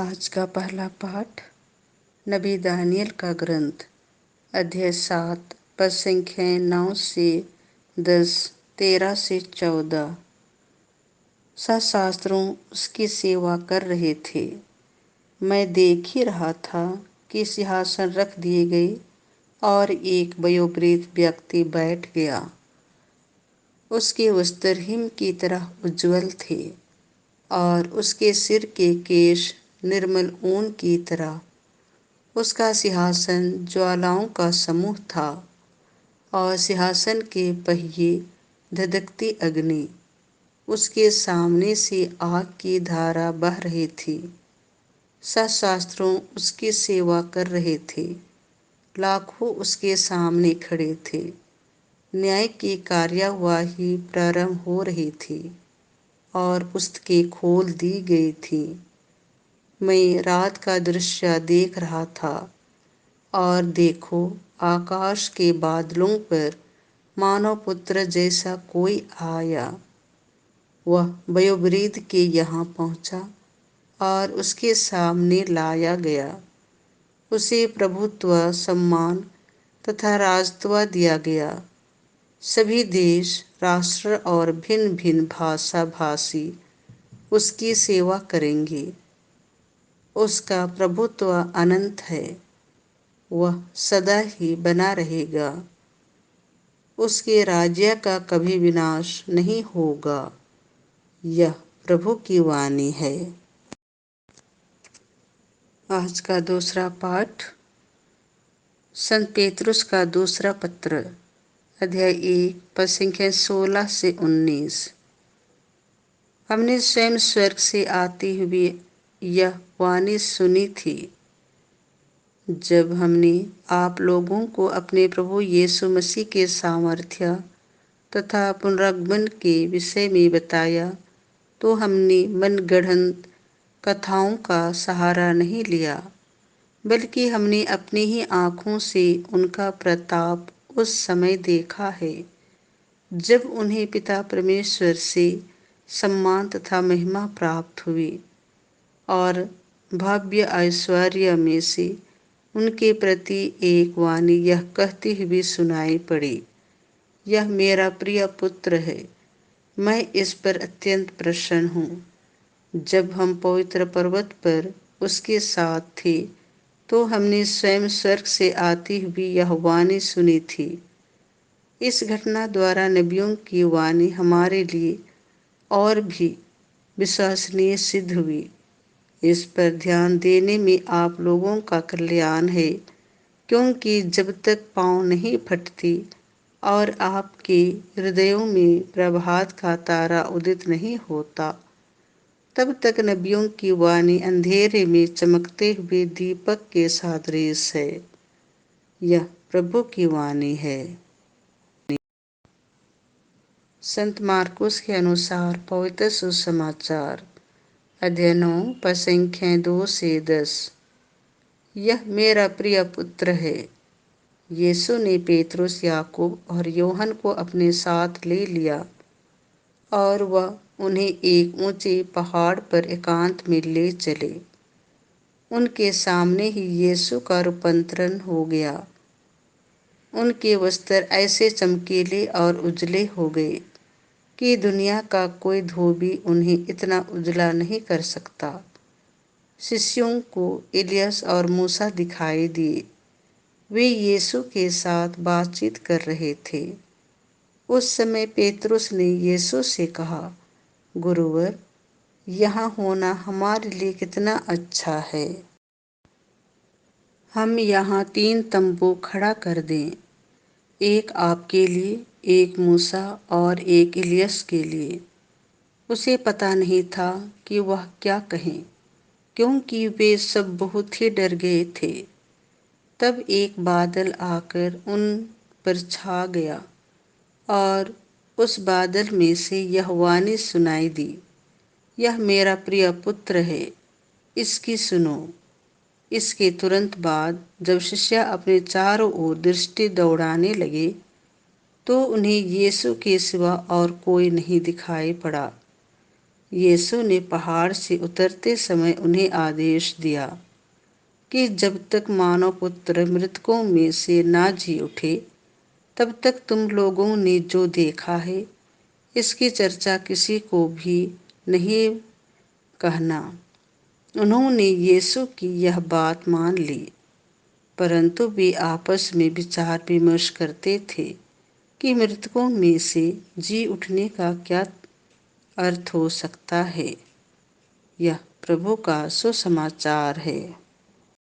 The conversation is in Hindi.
आज का पहला पाठ नबी दानियल का ग्रंथ अध्याय 7 पद संख्याएं 9 से 10, 13 से 14। शास्त्रों उसकी सेवा कर रहे थे। मैं देख ही रहा था कि सिंहासन रख दिए गए और एक वयोवृद्ध व्यक्ति बैठ गया। उसके वस्त्र हिम की तरह उज्ज्वल थे और उसके सिर के केश निर्मल ऊन की तरह। उसका सिंहासन ज्वालाओं का समूह था और सिंहासन के पहिए धधकती अग्नि। उसके सामने से आग की धारा बह रही थी। शास्त्रों उसकी सेवा कर रहे थे। लाखों उसके सामने खड़े थे। न्याय की कार्यवाही प्रारंभ हो रही थी और पुस्तकें खोल दी गई थी। मैं रात का दृश्य देख रहा था और देखो, आकाश के बादलों पर मानव पुत्र जैसा कोई आया। वह वयोवृद्ध के यहाँ पहुँचा और उसके सामने लाया गया। उसे प्रभुत्व, सम्मान तथा राजत्व दिया गया। सभी देश, राष्ट्र और भिन्न भिन्न भाषा भाषी उसकी सेवा करेंगे। उसका प्रभुत्व अनंत है, वह सदा ही बना रहेगा। उसके राज्य का कभी विनाश नहीं होगा। यह प्रभु की वाणी है। आज का दूसरा पाठ संत पेतरुस का दूसरा पत्र अध्याय 1 पद संख्या 16 से 19। हमने स्वयं स्वर्ग से आती हुई यह वाणी सुनी थी, जब हमने आप लोगों को अपने प्रभु यीशु मसीह के सामर्थ्य तथा पुनरुत्थान के विषय में बताया, तो हमने मनगढ़ंत कथाओं का सहारा नहीं लिया, बल्कि हमने अपनी ही आँखों से उनका प्रताप उस समय देखा है, जब उन्हें पिता परमेश्वर से सम्मान तथा महिमा प्राप्त हुई और भव्य ऐश्वर्य में से उनके प्रति एक वाणी यह कहती हुई सुनाई पड़ी, यह मेरा प्रिय पुत्र है, मैं इस पर अत्यंत प्रसन्न हूँ। जब हम पवित्र पर्वत पर उसके साथ थे, तो हमने स्वयं स्वर्ग से आती हुई यह वाणी सुनी थी। इस घटना द्वारा नबियों की वाणी हमारे लिए और भी विश्वसनीय सिद्ध हुई। इस पर ध्यान देने में आप लोगों का कल्याण है, क्योंकि जब तक पाँव नहीं फटती और आपके हृदयों में प्रभात का तारा उदित नहीं होता, तब तक नबियों की वाणी अंधेरे में चमकते हुए दीपक के सदृश है। यह प्रभु की वाणी है। संत मार्कुस के अनुसार पवित्र सुसमाचार अध्याय 9 पद संख्या 2 से 10। यह मेरा प्रिय पुत्र है। यीशु ने पेतरुस, याकूब और योहन को अपने साथ ले लिया और वह उन्हें एक ऊंचे पहाड़ पर एकांत में ले चले। उनके सामने ही यीशु का रूपांतरण हो गया। उनके वस्त्र ऐसे चमकीले और उजले हो गए कि दुनिया का कोई धोबी उन्हें इतना उजला नहीं कर सकता। शिष्यों को इलियस और मूसा दिखाई दिए। वे यीशु के साथ बातचीत कर रहे थे। उस समय पेतरुस ने यीशु से कहा, गुरुवर, यहाँ होना हमारे लिए कितना अच्छा है। हम यहाँ 3 तंबू खड़ा कर दें, एक आपके लिए, एक मूसा और एक इलियस के लिए। उसे पता नहीं था कि वह क्या कहें, क्योंकि वे सब बहुत ही डर गए थे। तब एक बादल आकर उन पर छा गया और उस बादल में से यह वाणी सुनाई दी, यह मेरा प्रिय पुत्र है, इसकी सुनो। इसके तुरंत बाद जब शिष्य अपने चारों ओर दृष्टि दौड़ाने लगे, तो उन्हें यीशु के सिवा और कोई नहीं दिखाई पड़ा। यीशु ने पहाड़ से उतरते समय उन्हें आदेश दिया कि जब तक मानव पुत्र मृतकों में से ना जी उठे, तब तक तुम लोगों ने जो देखा है इसकी चर्चा किसी को भी नहीं कहना। उन्होंने यीशु की यह बात मान ली, परंतु वे आपस में विचार विमर्श करते थे कि मृतकों में से जी उठने का क्या अर्थ हो सकता है। यह प्रभु का सुसमाचार है।